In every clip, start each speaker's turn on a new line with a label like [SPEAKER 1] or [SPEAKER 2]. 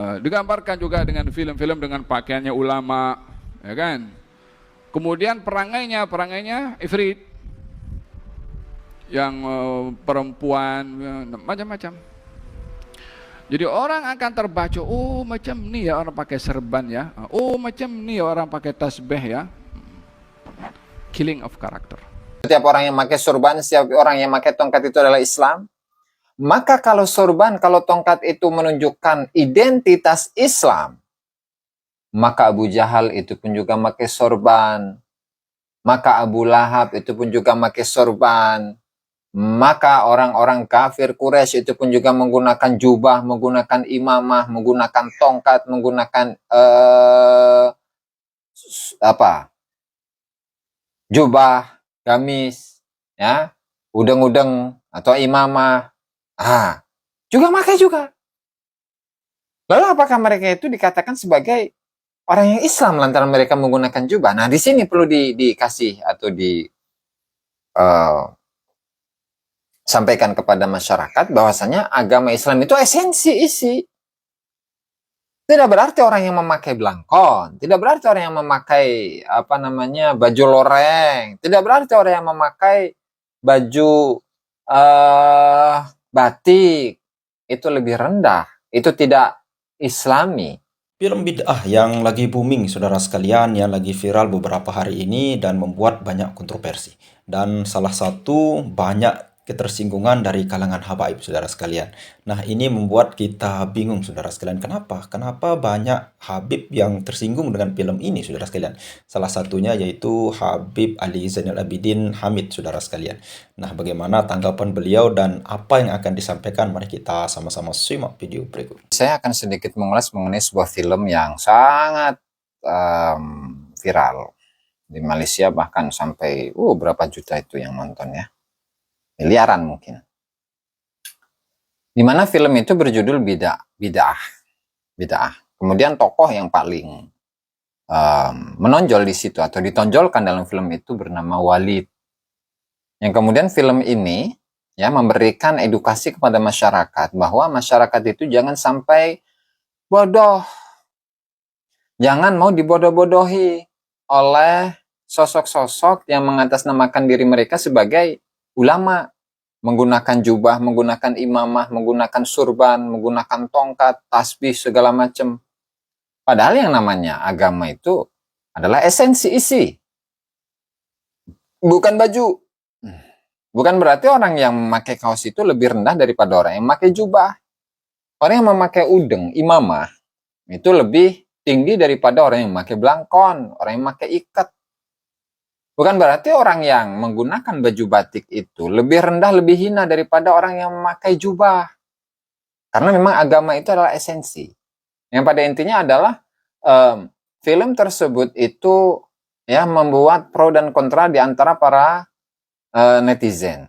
[SPEAKER 1] Digambarkan juga dengan film-film dengan pakaiannya ulama, ya kan. Kemudian perangainya ifrit yang perempuan macam-macam. Jadi orang akan terbaca, oh macam ni ya orang pakai serban ya, oh macam ni ya orang pakai tasbih ya. Killing of character.
[SPEAKER 2] Setiap orang yang pakai sorban, setiap orang yang pakai tongkat itu adalah Islam. Maka kalau sorban, kalau tongkat itu menunjukkan identitas Islam, maka Abu Jahal itu pun juga pakai sorban. Maka Abu Lahab itu pun juga pakai sorban. Maka orang-orang kafir Quraisy itu pun juga menggunakan jubah, menggunakan imamah, menggunakan tongkat, menggunakan jubah, gamis, ya, udeng-udeng atau imamah, juga pakai juga. Lalu apakah mereka itu dikatakan sebagai orang yang Islam lantaran mereka menggunakan jubah? Nah, di sini perlu dikasih atau sampaikan kepada masyarakat bahwasanya agama Islam itu esensi isi. Tidak berarti orang yang memakai belangkon, tidak berarti orang yang memakai baju loreng, tidak berarti orang yang memakai baju batik itu lebih rendah, itu tidak Islami.
[SPEAKER 3] Film bid'ah yang lagi booming, saudara sekalian, yang lagi viral beberapa hari ini dan membuat banyak kontroversi. Dan salah satu banyak ketersinggungan dari kalangan habaib, saudara sekalian. Nah, ini membuat kita bingung, saudara sekalian. Kenapa? Kenapa banyak Habib yang tersinggung dengan film ini, saudara sekalian? Salah satunya yaitu Habib Ali Zainal Abidin Hamid, saudara sekalian. Nah, bagaimana tanggapan beliau dan apa yang akan disampaikan? Mari kita sama-sama simak video berikut.
[SPEAKER 2] Saya akan sedikit mengulas mengenai sebuah film yang sangat viral di Malaysia, bahkan sampai berapa juta itu yang nonton ya, miliaran mungkin. Dimana film itu berjudul Bid'ah. Kemudian tokoh yang paling menonjol di situ atau ditonjolkan dalam film itu bernama Walid. Yang kemudian film ini ya memberikan edukasi kepada masyarakat bahwa masyarakat itu jangan sampai bodoh. Jangan mau dibodoh-bodohi oleh sosok-sosok yang mengatasnamakan diri mereka sebagai ulama, menggunakan jubah, menggunakan imamah, menggunakan surban, menggunakan tongkat, tasbih, segala macam. Padahal yang namanya agama itu adalah esensi isi, bukan baju. Bukan berarti orang yang memakai kaos itu lebih rendah daripada orang yang memakai jubah. Orang yang memakai udeng, imamah, itu lebih tinggi daripada orang yang memakai belangkon, orang yang memakai ikat. Bukan berarti orang yang menggunakan baju batik itu lebih rendah, lebih hina daripada orang yang memakai jubah. Karena memang agama itu adalah esensi. Yang pada intinya adalah film tersebut itu ya membuat pro dan kontra di antara para netizen.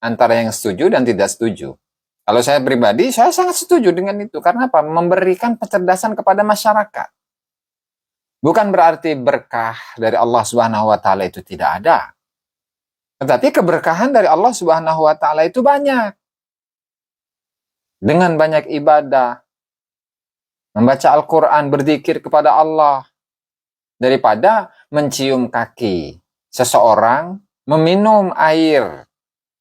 [SPEAKER 2] Antara yang setuju dan tidak setuju. Kalau saya pribadi, saya sangat setuju dengan itu. Karena apa? Memberikan kecerdasan kepada masyarakat. Bukan berarti berkah dari Allah Subhanahu wa taala itu tidak ada. Tetapi keberkahan dari Allah Subhanahu wa taala itu banyak. Dengan banyak ibadah, membaca Al-Qur'an, berzikir kepada Allah, daripada mencium kaki seseorang, meminum air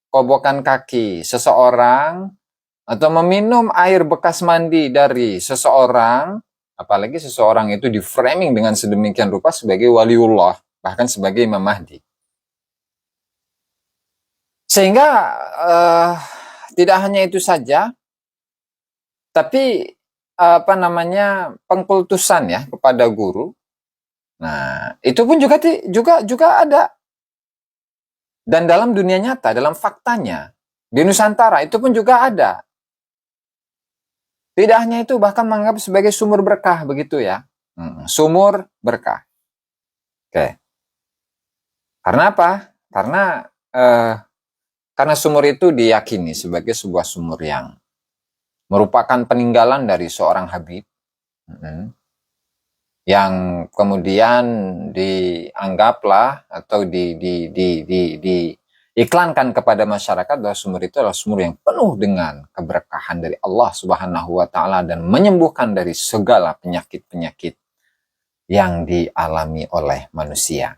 [SPEAKER 2] kobokan kaki seseorang, atau meminum air bekas mandi dari seseorang, apalagi seseorang itu di framing dengan sedemikian rupa sebagai waliullah, bahkan sebagai Imam Mahdi. Sehingga tidak hanya itu saja, tapi pengkultusan ya kepada guru. Nah, itu pun juga ada. Dan dalam dunia nyata, dalam faktanya, di Nusantara itu pun juga ada. Tidak hanya itu, bahkan menganggap sebagai sumur berkah, begitu ya. Sumur berkah. Oke. Karena apa? Karena sumur itu diyakini sebagai sebuah sumur yang merupakan peninggalan dari seorang Habib. Yang kemudian dianggaplah atau iklankan kepada masyarakat bahwa sumur itu adalah sumur yang penuh dengan keberkahan dari Allah Subhanahu wa taala dan menyembuhkan dari segala penyakit-penyakit yang dialami oleh manusia.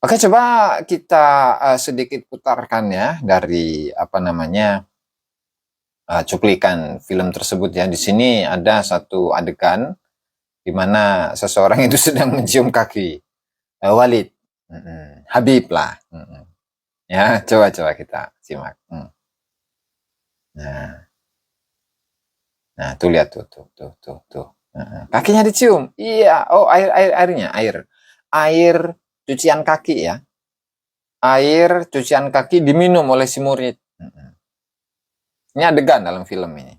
[SPEAKER 2] Oke, coba kita sedikit putarkan ya dari cuplikan film tersebut ya. Di sini ada satu adegan di mana seseorang itu sedang mencium kaki Walid, Habib lah. Ya, coba kita simak. Nah, tuh lihat tuh. Kakinya dicium. Iya, oh air cucian kaki ya. Air cucian kaki diminum oleh si murid. Ini adegan dalam film ini.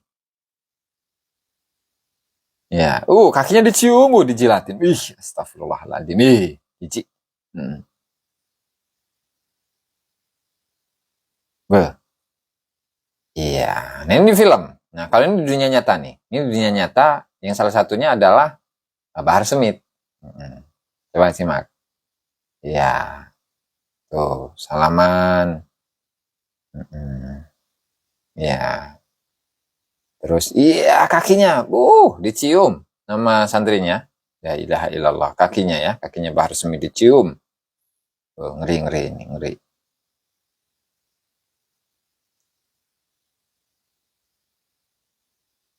[SPEAKER 2] Ya, kakinya dicium, dijilatin. Ih, astagfirullahaladzim. Jijik. Iya, nah ini di film. Nah, kalau ini di dunia nyata nih. Ini di dunia nyata yang salah satunya adalah Bahar Smith. Coba simak. Iya. Tuh, salaman. Ya. Terus iya kakinya, dicium nama santrinya. La ilaha illallah, kakinya ya, kakinya Bahar Smith dicium. Ngeri.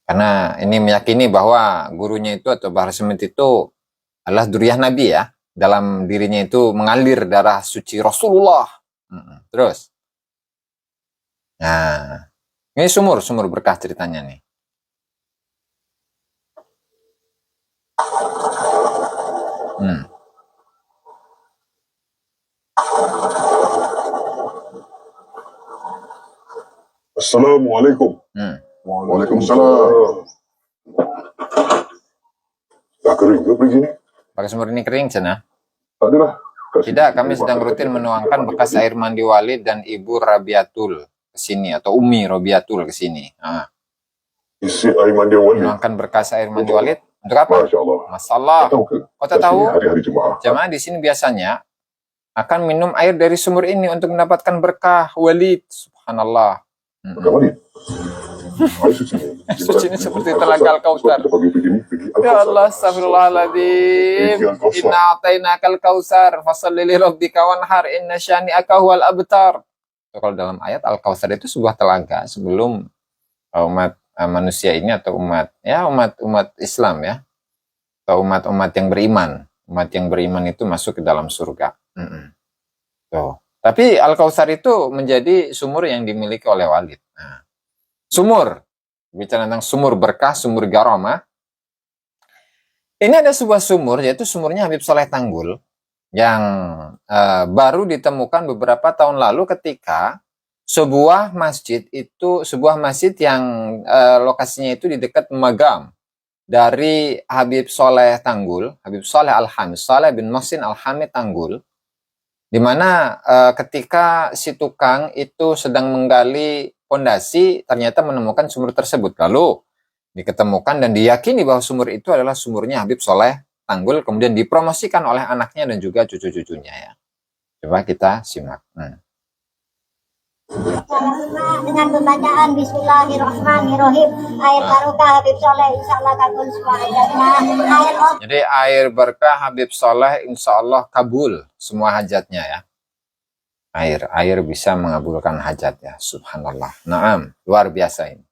[SPEAKER 2] Karena ini meyakini bahwa gurunya itu atau Bahar Smith itu adalah dzurriyyah Nabi ya. Dalam dirinya itu mengalir darah suci Rasulullah. Terus. Nah, ini sumur berkah ceritanya nih.
[SPEAKER 4] Assalamualaikum. Waalaikumsalam. Tak kering ke pergi ni?
[SPEAKER 2] Pakai sumur ini kering, Cina?
[SPEAKER 4] Adalah.
[SPEAKER 2] Tidak, kami sedang rutin menuangkan bekas air mandi Walid dan Ibu Rabiatul ke sini atau Umi Rabiatul ke sini.
[SPEAKER 4] Isi air mandi Walid.
[SPEAKER 2] Menuangkan bekas air mandi Walid untuk apa?
[SPEAKER 4] Masya Allah.
[SPEAKER 2] Masalah. Kau tak tahu?
[SPEAKER 4] Hari-hari jemaah.
[SPEAKER 2] Jemaah di sini biasanya akan minum air dari sumur ini untuk mendapatkan berkah Walid. Subhanallah.
[SPEAKER 4] Berkah Walid.
[SPEAKER 2] Suci ini seperti telaga Al-Kautsar. Ya Allah, astagfirullahaladzim. Inna atainakal kautsar fasalli li rabbika wanhar inna syani'aka huwal abtar. Kalau dalam ayat Al-Kautsar itu sebuah telaga sebelum umat manusia ini atau umat Islam ya. Atau umat yang beriman. Umat yang beriman itu masuk ke dalam surga. Tuh. Tapi Al-Kautsar itu menjadi sumur yang dimiliki oleh Walid. Sumur, bicara tentang sumur berkah, sumur garomah. Ini ada sebuah sumur, yaitu sumurnya Habib Soleh Tanggul, yang baru ditemukan beberapa tahun lalu ketika sebuah masjid yang lokasinya itu di dekat Magam dari Habib Soleh Tanggul, Habib Soleh Al-Hamid, Soleh bin Muhsin Al-Hamid Tanggul, di mana ketika si tukang itu sedang menggali fondasi ternyata menemukan sumur tersebut. Lalu diketemukan dan diyakini bahwa sumur itu adalah sumurnya Habib Soleh Tanggul, kemudian dipromosikan oleh anaknya dan juga cucu-cucunya ya. Coba kita simak.
[SPEAKER 5] Dengan pembacaan Bismillahirrahmanirrahim, air barokah Habib Soleh insyaallah kabul semua hajatnya.
[SPEAKER 2] Jadi air berkah Habib Soleh insyaallah kabul semua hajatnya ya. Air bisa mengabulkan hajat ya. Subhanallah. Naam, luar biasa ini.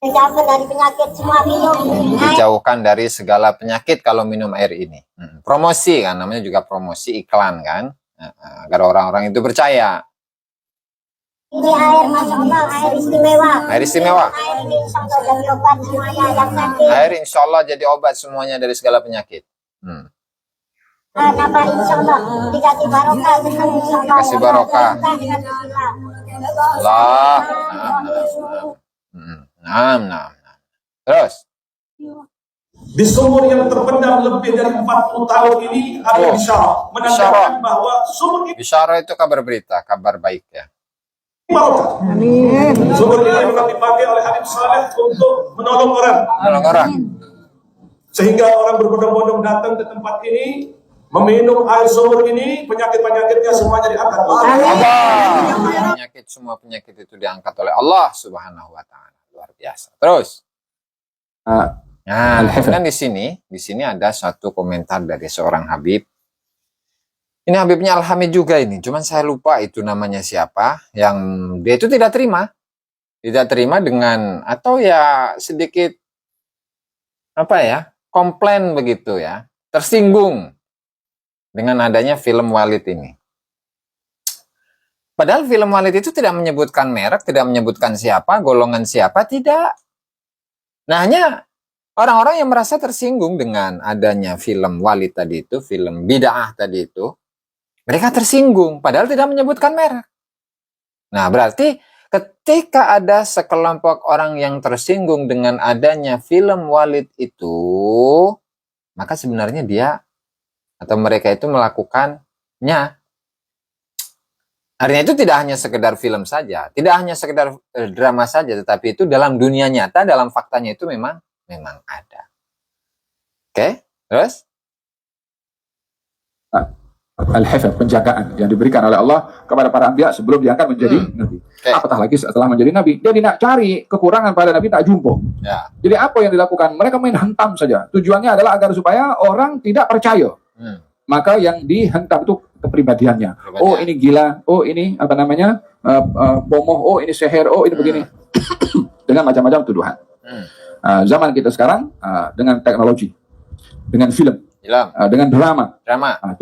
[SPEAKER 5] Dijauhkan dari penyakit semua minum.
[SPEAKER 2] Dijauhkan dari segala penyakit kalau minum air ini. Promosi kan, namanya juga promosi iklan kan. Agar orang-orang itu percaya.
[SPEAKER 5] Ini air, Masya Allah, air istimewa.
[SPEAKER 2] Air istimewa.
[SPEAKER 5] Air ini insya Allah jadi obat semuanya yang sakit.
[SPEAKER 2] Air insya Allah jadi obat semuanya dari segala penyakit.
[SPEAKER 5] Kenapa insya Allah dikasih barokah, senang insya Allah.
[SPEAKER 2] Kasih barokah. Allah. Nah. Terus.
[SPEAKER 6] Di sumur yang terpendam lebih dari 40 tahun ini ada bisyarah menandakan bahwa sumur ini
[SPEAKER 2] bisyarah itu kabar berita, kabar baik ya.
[SPEAKER 6] barokah. Sumur ini memang dipakai oleh Habib Soleh untuk menolong orang.
[SPEAKER 2] Menolong orang.
[SPEAKER 6] Sehingga orang berbondong-bondong datang ke tempat ini Meminum air sumur ini, penyakit-penyakitnya semuanya diangkat.
[SPEAKER 2] Allah. Penyakit, semua penyakit itu diangkat oleh Allah Subhanahu wa taala. Luar biasa. Terus. Nah, kemudian di sini ada satu komentar dari seorang Habib. Ini Habibnya Al-Hamid juga ini. Cuman saya lupa itu namanya siapa. Yang dia itu tidak terima. Tidak terima dengan, atau ya sedikit, apa ya, komplain begitu ya. Tersinggung dengan adanya film Walid ini. Padahal film Walid itu tidak menyebutkan merek, tidak menyebutkan siapa, golongan siapa, tidak. Nah, hanya orang-orang yang merasa tersinggung dengan adanya film Walid tadi itu, film bid'ah tadi itu, mereka tersinggung, padahal tidak menyebutkan merek. Nah, berarti ketika ada sekelompok orang yang tersinggung dengan adanya film Walid itu, maka sebenarnya dia atau mereka itu melakukannya. Artinya itu tidak hanya sekedar film saja, tidak hanya sekedar drama saja, tetapi itu dalam dunia nyata, dalam faktanya itu memang ada. Oke, terus?
[SPEAKER 1] Al-hifz, penjagaan yang diberikan oleh Allah kepada para anbiya sebelum diangkat menjadi nabi. Apatah lagi setelah menjadi nabi, dia tidak cari kekurangan pada nabi, tak jumpa.
[SPEAKER 2] Ya.
[SPEAKER 1] Jadi apa yang dilakukan? Mereka main hentam saja. Tujuannya adalah agar supaya orang tidak percaya. Maka yang dihentam itu kepribadiannya. Oh, ini gila. Oh, ini apa namanya? Bomoh. Oh, ini seher. Oh, ini begini. Dengan macam-macam tuduhan. Zaman kita sekarang dengan teknologi, dengan film, dengan drama.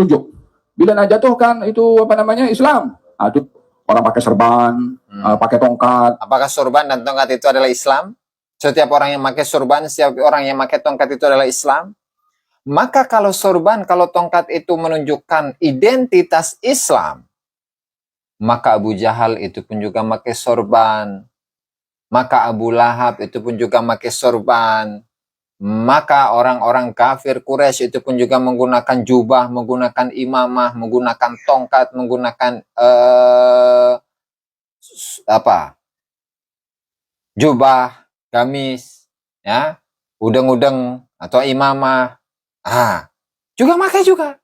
[SPEAKER 1] Tunjuk. Bila nak jatuhkan itu apa namanya Islam, itu orang pakai serban, pakai tongkat.
[SPEAKER 2] Apakah sorban dan tongkat itu adalah Islam? Setiap orang yang pakai sorban, setiap orang yang pakai tongkat itu adalah Islam. Maka kalau sorban, kalau tongkat itu menunjukkan identitas Islam, maka Abu Jahal itu pun juga pakai sorban. Maka Abu Lahab itu pun juga pakai sorban. Maka orang-orang kafir Quraisy itu pun juga menggunakan jubah, menggunakan imamah, menggunakan tongkat, menggunakan jubah, gamis, ya, udeng-udeng atau imamah. Juga pakai juga.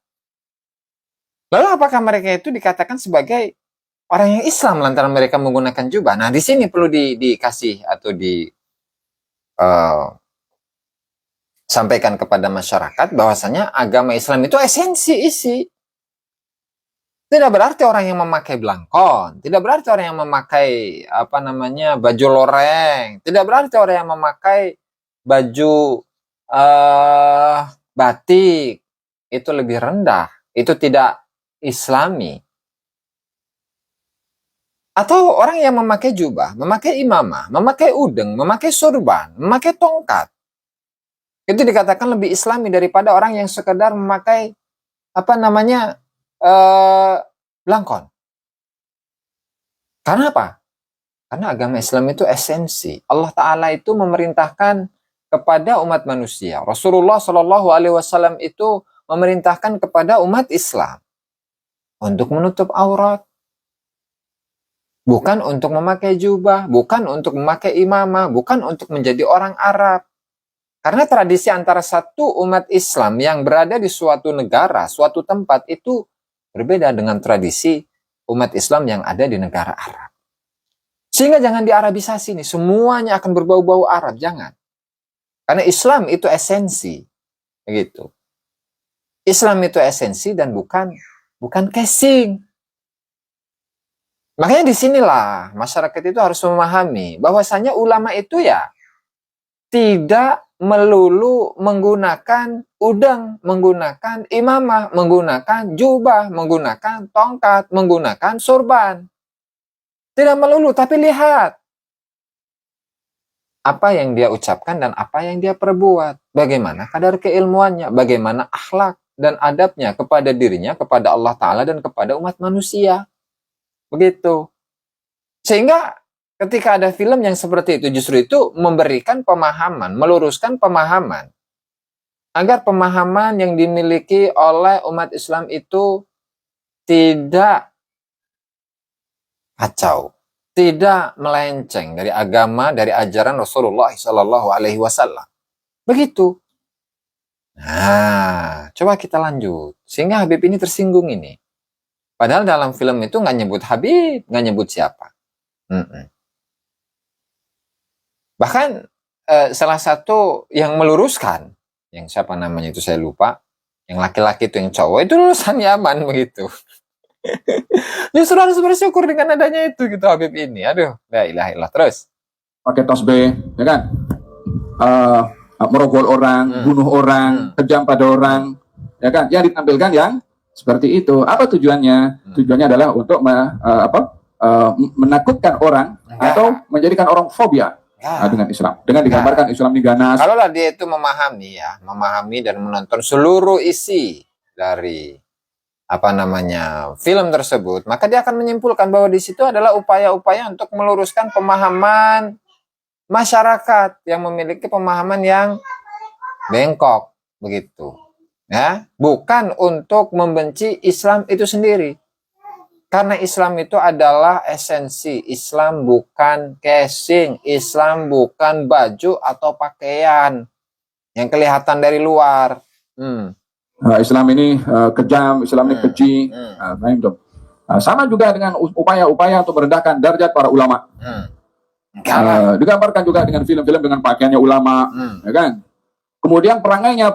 [SPEAKER 2] Lalu apakah mereka itu dikatakan sebagai orang yang Islam lantaran mereka menggunakan jubah? Nah, di sini perlu dikasih atau sampaikan kepada masyarakat bahwasanya agama Islam itu esensi isi. Tidak berarti orang yang memakai belangkon, tidak berarti orang yang memakai baju loreng, tidak berarti orang yang memakai baju batik itu lebih rendah, itu tidak Islami. Atau orang yang memakai jubah, memakai imamah, memakai udeng, memakai sorban, memakai tongkat, itu dikatakan lebih Islami daripada orang yang sekedar memakai belangkon. Karena apa? Karena agama Islam itu esensi. Allah Ta'ala itu memerintahkan kepada umat manusia. Rasulullah Shallallahu Alaihi Wasallam itu memerintahkan kepada umat Islam untuk menutup aurat, bukan untuk memakai jubah, bukan untuk memakai imamah, bukan untuk menjadi orang Arab. Karena tradisi antara satu umat Islam yang berada di suatu negara, suatu tempat itu berbeda dengan tradisi umat Islam yang ada di negara Arab. Sehingga jangan diarabisasi nih, semuanya akan berbau-bau Arab, jangan. Karena Islam itu esensi, begitu. Islam itu esensi dan bukan casing. Makanya disinilah masyarakat itu harus memahami bahwasanya ulama itu ya tidak melulu menggunakan udang, menggunakan imamah, menggunakan jubah, menggunakan tongkat, menggunakan sorban. Tidak melulu, tapi lihat apa yang dia ucapkan dan apa yang dia perbuat. Bagaimana kadar keilmuannya, bagaimana akhlak dan adabnya kepada dirinya, kepada Allah Ta'ala dan kepada umat manusia. Begitu. Sehingga ketika ada film yang seperti itu, justru itu memberikan pemahaman, meluruskan pemahaman. Agar pemahaman yang dimiliki oleh umat Islam itu tidak kacau, tidak melenceng dari agama, dari ajaran Rasulullah SAW. Begitu. Nah, coba kita lanjut. Sehingga Habib ini tersinggung ini. Padahal dalam film itu nggak nyebut Habib, nggak nyebut siapa. Bahkan salah satu yang meluruskan, yang siapa namanya itu saya lupa, yang laki-laki itu yang cowok itu lulusan Yaman begitu. Justru harus bersyukur dengan adanya itu gitu Habib ini. Aduh, la ilaha illallah. Terus
[SPEAKER 1] pakai tasbih, ya kan? Merogoh orang, bunuh orang, kejam pada orang, ya kan? Yang ditampilkan yang seperti itu. Apa tujuannya? Tujuannya adalah untuk menakutkan orang atau menjadikan orang fobia dengan Islam. Dengan digambarkan Islam ini ganas.
[SPEAKER 2] Kalau lah dia itu memahami dan menonton seluruh isi dari film tersebut, maka dia akan menyimpulkan bahwa di situ adalah upaya-upaya untuk meluruskan pemahaman masyarakat yang memiliki pemahaman yang bengkok begitu. Ya, bukan untuk membenci Islam itu sendiri. Karena Islam itu adalah esensi. Islam bukan casing, Islam bukan baju atau pakaian yang kelihatan dari luar.
[SPEAKER 1] Islam ini kejam, Islam ini keji. Sama juga dengan upaya-upaya untuk merendahkan derajat para ulama. Digambarkan juga dengan film-film dengan pakaiannya ulama, ya kan? Kemudian perangainya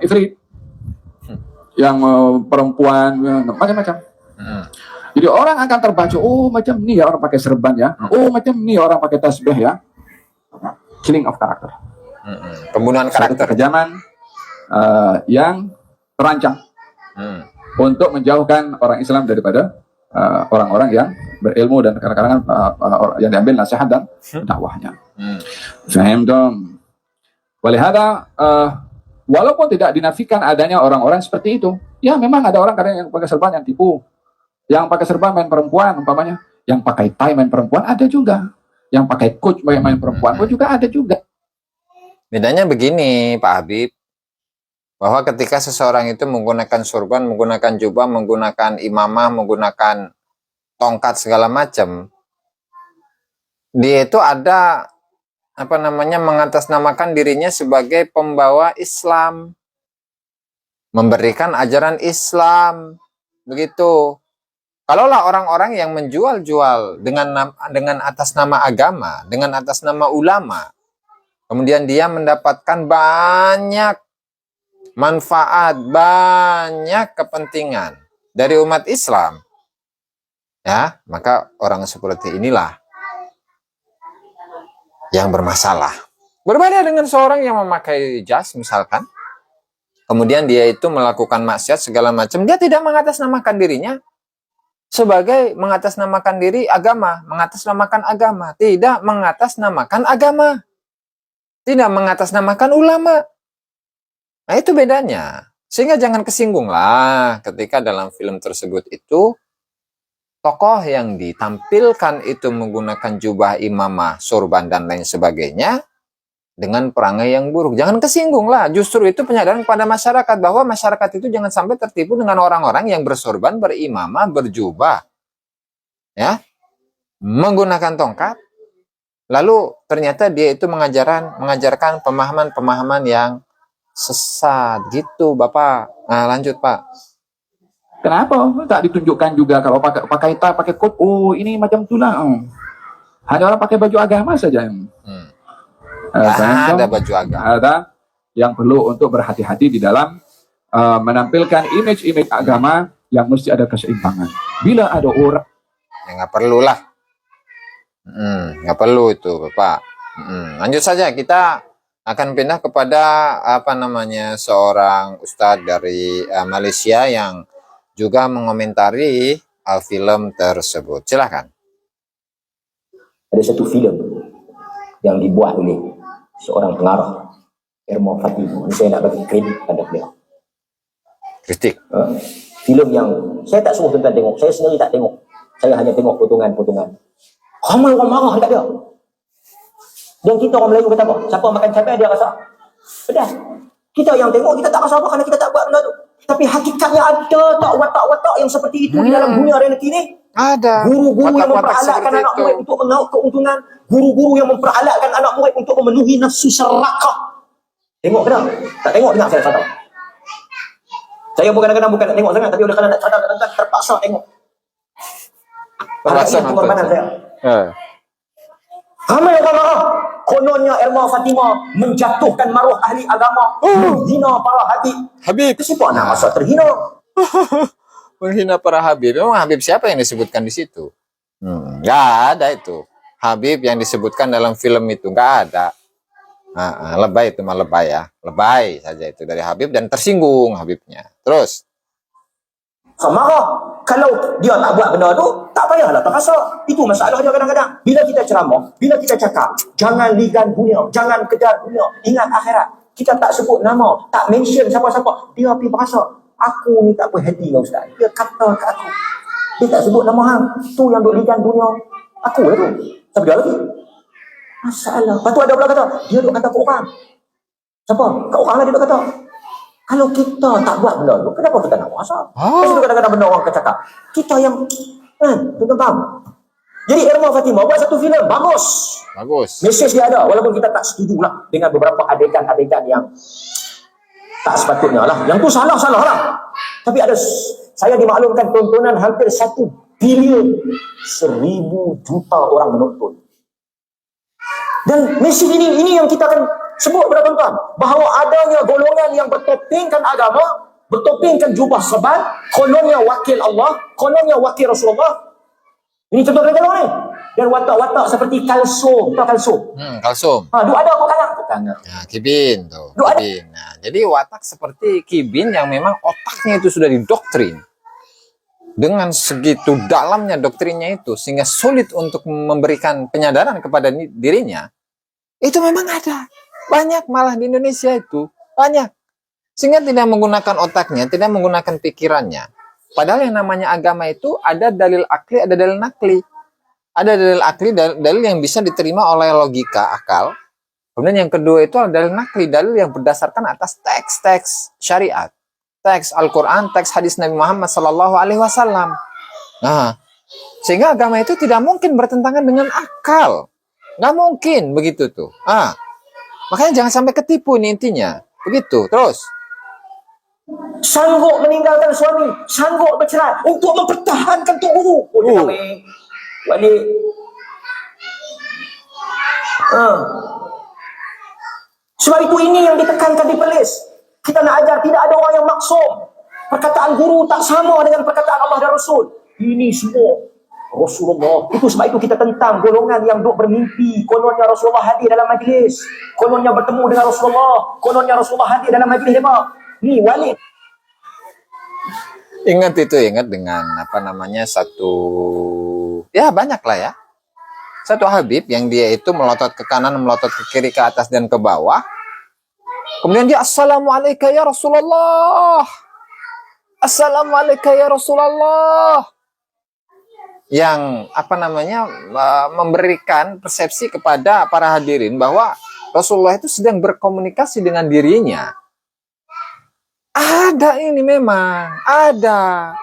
[SPEAKER 1] ifrit, yang perempuan macam-macam. Jadi orang akan terbaca, oh macam ni ya orang pakai serban ya, oh macam ni orang pakai tasbih ya. Killing of character,
[SPEAKER 2] pembunuhan karakter,
[SPEAKER 1] kekejaman yang terancam untuk menjauhkan orang Islam daripada orang-orang yang berilmu dan kadang-kadang yang diambil nasihat dan dakwahnya. Faham dong? Walihada, walaupun tidak dinafikan adanya orang-orang seperti itu, ya memang ada orang kadang yang pakai serban yang tipu, yang pakai serban main perempuan umpamanya, yang pakai tie main perempuan ada juga, yang pakai coach main perempuan pun juga ada juga.
[SPEAKER 2] Bedanya begini Pak Habib, bahwa ketika seseorang itu menggunakan surban, menggunakan jubah, menggunakan imamah, menggunakan tongkat segala macam, dia itu ada mengatasnamakan dirinya sebagai pembawa Islam, memberikan ajaran Islam, begitu. Kalaulah orang-orang yang menjual-jual dengan atas nama agama, dengan atas nama ulama, kemudian dia mendapatkan banyak manfaat, banyak kepentingan dari umat Islam, ya, maka orang seperti inilah yang bermasalah. Berbeda dengan seorang yang memakai jas misalkan, kemudian dia itu melakukan maksiat segala macam, dia tidak mengatasnamakan dirinya sebagai mengatasnamakan diri agama, mengatasnamakan agama, tidak mengatasnamakan agama, tidak mengatasnamakan ulama. Nah itu bedanya. Sehingga jangan kesinggung lah ketika dalam film tersebut itu tokoh yang ditampilkan itu menggunakan jubah imamah, sorban dan lain sebagainya dengan perangai yang buruk. Jangan kesinggung lah. Justru itu penyadaran kepada masyarakat bahwa masyarakat itu jangan sampai tertipu dengan orang-orang yang bersorban, berimamah, berjubah, ya, menggunakan tongkat. Lalu ternyata dia itu mengajarkan pemahaman-pemahaman yang sesat gitu Bapak. Nah lanjut Pak.
[SPEAKER 1] Kenapa tak ditunjukkan juga kalau pakai tie, pakai coat, oh ini macam itulah. Hanya orang pakai baju agama saja.
[SPEAKER 2] Ada baju agama.
[SPEAKER 1] Ada yang perlu untuk berhati-hati di dalam menampilkan image-image agama yang mesti ada keseimbangan. Bila ada orang
[SPEAKER 2] ya nggak perlu lah. Nggak perlu itu Bapak. Lanjut saja, kita akan pindah kepada seorang ustadz dari Malaysia yang juga mengomentari film tersebut. Silakan.
[SPEAKER 7] Ada satu filem yang dibuat oleh seorang pengarah, Ermo Fatih. Saya nak bagi kredit pada beliau.
[SPEAKER 2] Kritik.
[SPEAKER 7] Filem yang saya tak suruh tuan tengok, saya sendiri tak tengok. Saya hanya tengok potongan-potongan. Ramai orang marah dekat dia. Dan kita orang Melayu kata apa? Siapa makan cabai dia rasa pedas. Kita yang tengok kita tak rasa apa kerana kita tak buat benda tu. Tapi hakikatnya ada tak watak-watak yang seperti itu di dalam dunia realiti ni?
[SPEAKER 2] Ada.
[SPEAKER 7] Guru-guru yang memperalatkan anak murid untuk mengaut keuntungan, guru-guru yang memperalatkan anak murid untuk memenuhi nafsu serakah. Tengok ke tak? Tak tengok dengar saya kata. Saya pun kadang-kadang bukan nak tengok sangat, tapi kalau nak cadang kadang-kadang terpaksa tengok.
[SPEAKER 2] Terpaksa
[SPEAKER 7] Ini pengorbanan
[SPEAKER 2] nonton.
[SPEAKER 7] saya. Ramai orang marah. Kononnya Erma Fatimah menjatuhkan maruah ahli agama, menghina para habib.
[SPEAKER 2] Habib.
[SPEAKER 7] Siapa nak masa terhina?
[SPEAKER 2] Menghina para Habib. Memang Habib siapa yang disebutkan di situ? Nggak ada itu. Habib yang disebutkan dalam film itu nggak ada. Lebay itu mah lebay ya. Lebay saja itu dari Habib dan tersinggung Habibnya. Terus.
[SPEAKER 7] So, marah. Kalau dia tak buat benda tu, tak payahlah terasa. Itu masalah dia kadang-kadang. Bila kita ceramah, bila kita cakap, jangan ligan dunia, jangan kejar dunia, ingat akhirat. Kita tak sebut nama, tak mention siapa-siapa. Dia pergi berasa, aku ni tak puas hati dengan Ustaz. Dia kata kat aku. Dia tak sebut nama hang. Tu yang duk ligan dunia. Aku lah tu. Siapa dia lagi? Masalah. Lepas tu ada pula kata, dia duk kata ke orang. Siapa? Kat orang lah dia duk kata. Kalau kita tak buat benda tu, kenapa kita nak puasa? Pasal tu kadang-kadang benda orang cakap. Kita yang, tuan-tuan faham? Jadi Erma Fatimah buat satu filem, bagus.
[SPEAKER 2] Bagus.
[SPEAKER 7] Mesej dia ada, walaupun kita tak setuju lah dengan beberapa adegan-adegan yang tak sepatutnya lah. Yang tu salah-salah lah. Tapi ada, saya dimaklumkan tontonan hampir 1 bilion 1,000 juta orang menonton. Dan mesej ini yang kita akan sebut kepada tuan-tuan, bahawa adanya golongan yang bertopengkan agama, bertopengkan jubah serban, kononnya wakil Allah, kononnya wakil Rasulullah. Ini contoh mereka ni. Dan watak-watak seperti kalsum, tahu kalsum?
[SPEAKER 2] Kalsum.
[SPEAKER 7] Duk ada apa kanak? Kanak.
[SPEAKER 2] Nah, Kibin tuh.
[SPEAKER 7] Duk ada.
[SPEAKER 2] Kibin. Nah, jadi watak seperti Kibin yang memang otaknya itu sudah didoktrin. Dengan segitu dalamnya doktrinnya itu, sehingga sulit untuk memberikan penyadaran kepada dirinya, itu memang ada. Banyak malah di Indonesia itu. Banyak. Sehingga tidak menggunakan otaknya, tidak menggunakan pikirannya. Padahal yang namanya agama itu ada dalil akli, ada dalil nakli. Ada dalil akli, dalil yang bisa diterima oleh logika, akal. Kemudian yang kedua itu adalah dalil nakli, dalil yang berdasarkan atas teks-teks syariat. Teks Al-Quran, teks hadis Nabi Muhammad SAW. Nah, sehingga agama itu tidak mungkin bertentangan dengan akal. Nggak mungkin begitu tuh. Makanya jangan sampai ketipu ini intinya. Begitu, terus.
[SPEAKER 7] Sanggup meninggalkan suami, sanggup bercerai untuk mempertahankan Tok Guru. Dia kahwin. Balik. Sebab itu ini yang ditekankan di Perlis. Kita nak ajar tidak ada orang yang maksum. Perkataan guru tak sama dengan perkataan Allah dan Rasul. Ini semua Rasulullah. Itu sebab itu kita tentang golongan yang duk bermimpi. Kononnya Rasulullah hadir dalam majlis. Kononnya bertemu dengan Rasulullah. Kononnya Rasulullah hadir dalam majlis mereka. Ni walid.
[SPEAKER 2] Ingat itu, ingat dengan satu, ya banyak lah ya. Satu Habib yang dia itu melotot ke kanan, melotot ke kiri, ke atas dan ke bawah. Kemudian dia Assalamualaikum ya Rasulullah. Assalamualaikum ya Rasulullah. Yang memberikan persepsi kepada para hadirin bahwa Rasulullah itu sedang berkomunikasi dengan dirinya. Ada ini memang, ada.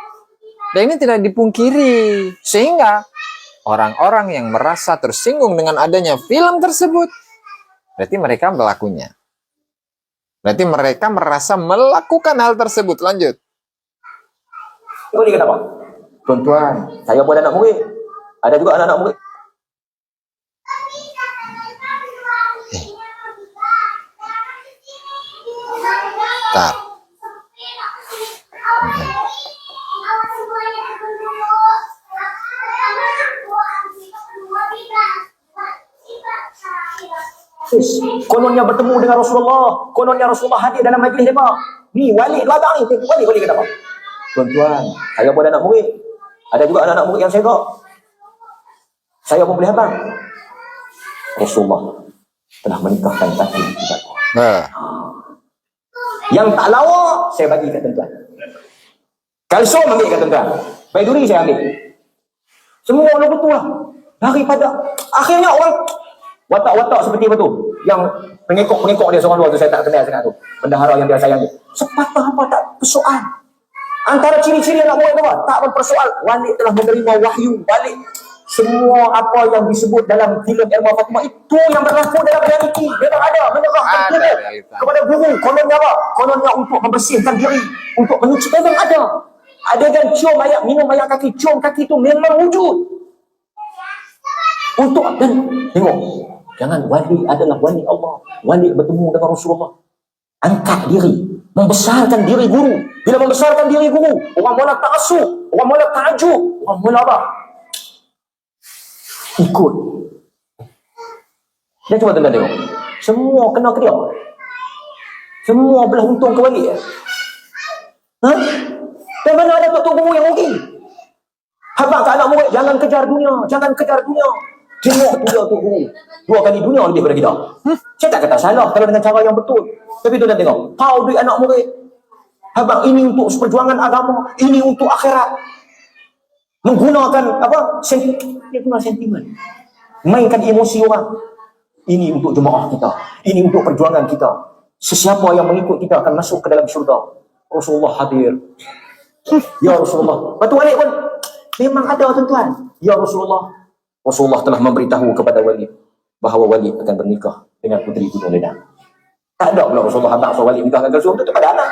[SPEAKER 2] Dan ini tidak dipungkiri. Sehingga orang-orang yang merasa tersinggung dengan adanya film tersebut, berarti mereka melakukannya. Berarti mereka merasa melakukan hal tersebut. Lanjut.
[SPEAKER 7] Boleh kata apa? Tuan-tuan, saya pun ada anak murid. Ada juga anak-anak murid.
[SPEAKER 2] Bentar.
[SPEAKER 7] Kononnya bertemu dengan Rasulullah. Kononnya Rasulullah hadir dalam majlis mereka. Ni walid dua abang ni. Walid kata apa? Tuan-tuan, saya pun ada anak murid. Ada juga anak-anak murid yang saya kok. Saya pun boleh abang. Rasulullah telah menikahkan Tati. Yang tak lawa, saya bagi kat tuan-tuan. Kalsum ambil kat tuan-tuan. Baiduri saya ambil. Semua orang betul lah. Daripada akhirnya orang watak-watak seperti apa tu? Yang pengikut-pengikut dia seorang dua tu saya tak kenal sangat tu. Bendahara yang dia sayang dia. Sepatah apa tak persoal. Antara ciri-ciri anak murid apa? Tak berpersoal. Walid telah menerima wahyu. Walid Semua apa yang disebut dalam filem Irma Fatimah itu yang berlaku dalam realiti. Memang ada menyerahkan
[SPEAKER 2] Ada
[SPEAKER 7] diri
[SPEAKER 2] realita.
[SPEAKER 7] kepada guru. Kononnya apa? Kononnya untuk membersihkan diri, untuk menyuci. Memang ada. Adegan cium ayak, minum ayak kaki, cium kaki itu memang wujud. Untuk dan tengok, jangan wali adalah wali Allah. Wali bertemu dengan Rasulullah. Angkat diri, membesarkan diri guru. Bila membesarkan diri guru, orang mula ta'assub, orang mula ta'ajub, orang mula apa? Ikut. Dan cuba tuan-tuan tengok. Semua kena ke dia. Semua belah untung ke wali. Ha? Dan mana ada tok guru yang rugi? Habaq ke anak murid, jangan kejar dunia, jangan kejar dunia. Tengok tu dia tok guru. 2 kali dunia lebih daripada kita. Saya tak kata salah kalau dengan cara yang betul. Tapi tuan-tuan tengok, kau duit anak murid. Habaq ini untuk perjuangan agama, ini untuk akhirat. Menggunakan apa? Dia guna sentimen. Mainkan emosi orang. Ini untuk jemaah kita. Ini untuk perjuangan kita. Sesiapa yang mengikut kita akan masuk ke dalam syurga. Rasulullah hadir. Ya Rasulullah. Batu Walid pun memang ada tuan-tuan. Ya Rasulullah. Rasulullah telah memberitahu kepada Walid bahawa Walid akan bernikah dengan puteri Gunung Ledang. Tak ada pula Rasulullah habaq so Walid nikah dengan Rasulullah itu pada anak.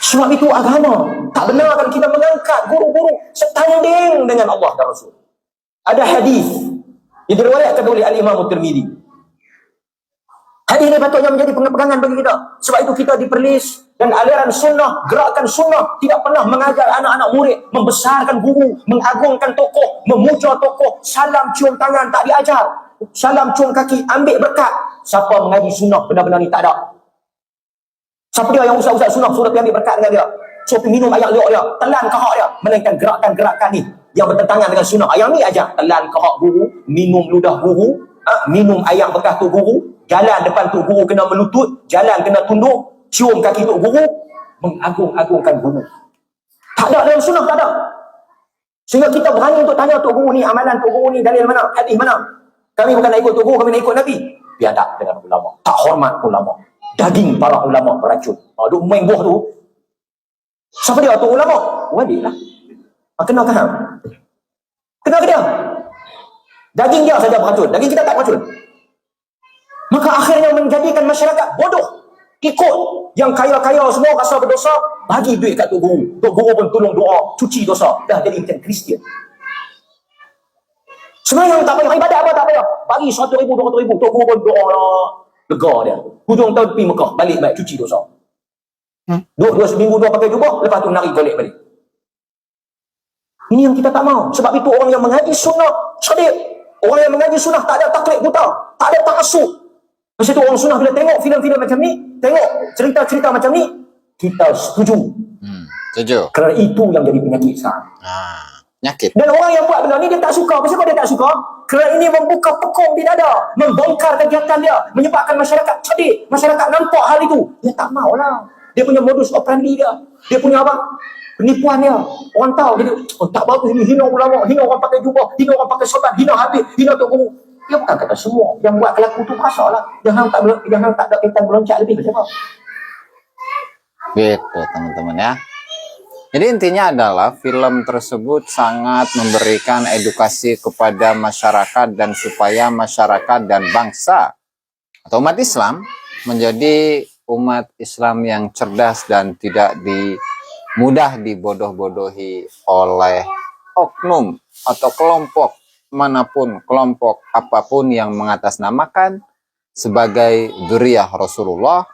[SPEAKER 7] Sebab itu agama. Tak benar kan kita mengangkat guru-guru setanding dengan Allah dan Rasul. Ada hadis yang diriwayatkan oleh Al-Imam Tirmizi. Hadis ini patutnya menjadi pegangan bagi kita. Sebab itu kita diperlis dan aliran sunnah, gerakan sunnah tidak pernah mengajar anak-anak murid membesarkan guru, mengagungkan tokoh, memuja tokoh, salam cium tangan tak diajar. Salam cium kaki, ambil berkat. Siapa mengaji sunnah benar-benar ni tak ada. Siapa dia yang usah-usah sunnah suruh pergi ambil berkat dengan dia? Suruh pergi minum ayak liuk dia, telan kahak dia. Melainkan gerakan-gerakan ni yang bertentangan dengan sunnah. Yang ni aja, telan kahak guru, minum ludah guru, minum ayak bekas tu guru, jalan depan tu guru kena melutut, jalan kena tunduk, cium kaki tu guru, mengagung-agungkan guru. Tak ada dalam sunnah, tak ada. Sehingga kita berani untuk tanya tok guru ni, amalan tok guru ni, dalil mana, hadis mana. Kami bukan nak ikut tok guru, kami nak ikut Nabi. Biadab dengan ulama, tak hormat ulama. Daging para ulama beracun. Duk main buah tu. Siapa dia tu ulama? Wali lah. Kena ke hang? Kena ke dia? Daging dia saja beracun. Daging kita tak beracun. Maka akhirnya menjadikan masyarakat bodoh. Ikut yang kaya-kaya semua rasa berdosa, bagi duit kat tok guru. Tok guru pun tolong doa, cuci dosa. Dah jadi macam Kristian. Sebenarnya tak payah ibadat apa tak payah. Bagi 100,000, 200,000, tok guru pun doa lega dia. Hujung tahun pergi Mekah, balik baik cuci dosa. Dua seminggu dua pakai jubah, lepas tu nari golek balik. Ini yang kita tak mau. Sebab itu orang yang mengaji sunnah cerdik. Orang yang mengaji sunnah tak ada taklid buta, tak ada ta'assub. Masa tu orang sunnah bila tengok filem-filem macam ni, tengok cerita-cerita macam ni, kita setuju.
[SPEAKER 2] Setuju.
[SPEAKER 7] Kerana itu yang jadi penyakit sekarang.
[SPEAKER 2] Penyakit.
[SPEAKER 7] Dan orang yang buat benda ni dia tak suka. Kenapa dia tak suka? Kerana ini membuka pekong di dada, membongkar kegiatan dia, menyebabkan masyarakat cerdik, masyarakat nampak hal itu. Dia tak maulah. Dia punya modus operandi dia. Dia punya apa? Penipuan dia. Orang tahu jadi tak bagus ini, hina ulama, hina orang pakai jubah, hina orang pakai sorban, hina habis, hina tok guru. Dia bukan kata semua yang buat kelaku tu berasalah. Jangan tak ada kaitan meloncat lebih macam apa.
[SPEAKER 2] Gitu teman-teman ya. Jadi intinya adalah film tersebut sangat memberikan edukasi kepada masyarakat dan supaya masyarakat dan bangsa atau umat Islam menjadi umat Islam yang cerdas dan tidak mudah dibodoh-bodohi oleh oknum atau kelompok manapun, kelompok apapun yang mengatasnamakan sebagai dzurriyyah Rasulullah,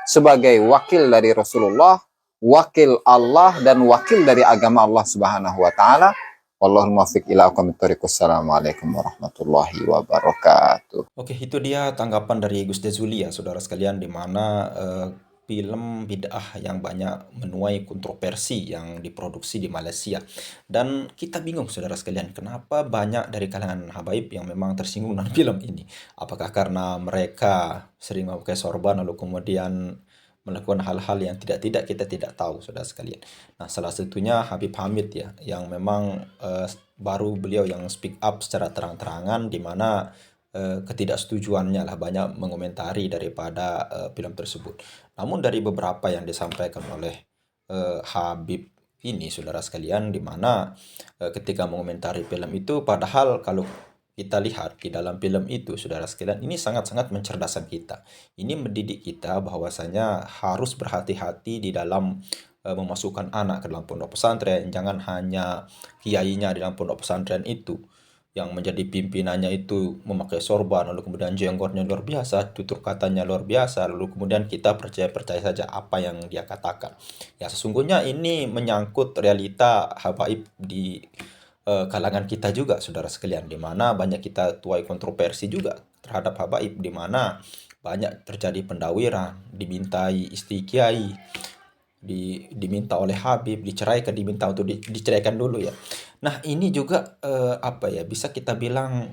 [SPEAKER 2] sebagai wakil dari Rasulullah, wakil Allah dan wakil dari agama Allah Subhanahu wa taala. Wallahul muwaffiq ila aqwamit thoriq. Assalamualaikum warahmatullahi wabarakatuh.
[SPEAKER 3] Oke, itu dia tanggapan dari Gus Jazuli ya, saudara sekalian, di mana film bid'ah yang banyak menuai kontroversi yang diproduksi di Malaysia. Dan kita bingung saudara sekalian, kenapa banyak dari kalangan habaib yang memang tersinggung dengan film ini. Apakah karena mereka sering memakai sorban lalu kemudian melakukan hal-hal yang tidak kita tidak tahu saudara sekalian. Nah, salah satunya Habib Hamid ya, yang memang baru beliau yang speak up secara terang-terangan, di mana ketidaksetujuannya lah banyak mengomentari daripada film tersebut. Namun dari beberapa yang disampaikan oleh Habib ini, saudara sekalian, di mana ketika mengomentari film itu, padahal kalau kita lihat di dalam film itu, saudara sekalian, ini sangat-sangat mencerdaskan kita. Ini mendidik kita bahwasanya harus berhati-hati di dalam memasukkan anak ke dalam pondok pesantren. Jangan hanya kiainya di dalam pondok pesantren itu yang menjadi pimpinannya itu memakai sorban, lalu kemudian jenggotnya luar biasa, tutur katanya luar biasa, lalu kemudian kita percaya saja apa yang dia katakan. Ya, sesungguhnya ini menyangkut realita habaib di kalangan kita juga, saudara sekalian, di mana banyak kita tuai kontroversi juga terhadap habaib, di mana banyak terjadi pendawiran, dimintai istiqyai, diminta oleh Habib, diceraikan, diminta untuk diceraikan dulu ya. Nah, ini juga apa ya, bisa kita bilang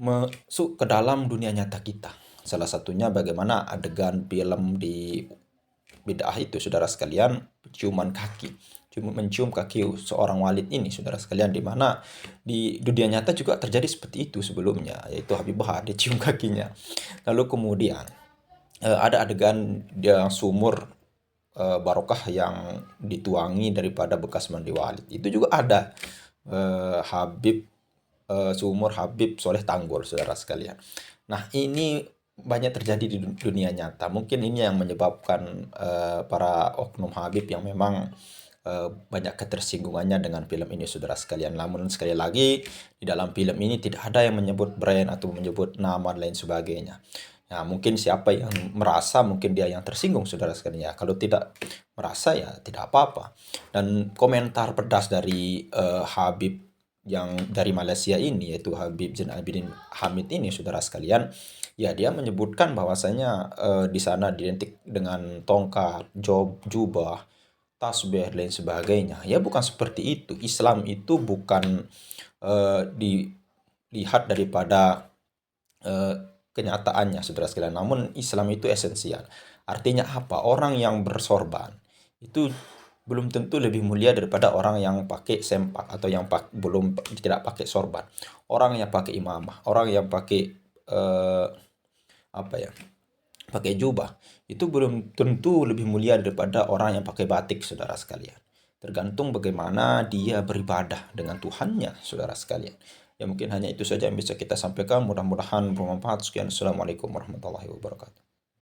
[SPEAKER 3] masuk ke dalam dunia nyata kita. Salah satunya bagaimana adegan film di bid'ah itu, saudara sekalian, mencium kaki seorang walid ini, saudara sekalian, di mana di dunia nyata juga terjadi seperti itu sebelumnya, yaitu Habib Bahar dicium kakinya. Lalu kemudian ada adegan dia sumur barokah yang dituangi daripada bekas mandi walid. Itu juga ada Habib sumur Habib Soleh Tanggol, saudara sekalian. Nah, ini banyak terjadi di dunia nyata. Mungkin ini yang menyebabkan para oknum Habib yang memang banyak ketersinggungannya dengan film ini, saudara sekalian. Namun sekali lagi, di dalam film ini tidak ada yang menyebut brand atau menyebut nama dan lain sebagainya. Nah, mungkin siapa yang merasa, mungkin dia yang tersinggung, saudara sekalian. Ya, kalau tidak merasa ya tidak apa-apa. Dan komentar pedas dari Habib yang dari Malaysia ini, yaitu Habib Zain Abidin Hamid ini, saudara sekalian, ya dia menyebutkan bahwasanya di sana identik dengan tongkat, jubah, tasbih, lain sebagainya. Ya, bukan seperti itu. Islam itu bukan dilihat daripada kenyataannya, saudara sekalian. Namun Islam itu esensial. Artinya apa? Orang yang bersorban itu belum tentu lebih mulia daripada orang yang pakai sempak atau yang tidak pakai sorban. Orang yang pakai imamah, orang yang pakai pakai jubah, itu belum tentu lebih mulia daripada orang yang pakai batik, saudara sekalian. Tergantung bagaimana dia beribadah dengan Tuhannya, saudara sekalian. Ya, mungkin hanya itu saja yang bisa kita sampaikan. Mudah-mudahan bermanfaat. Sekian. Assalamualaikum warahmatullahi wabarakatuh.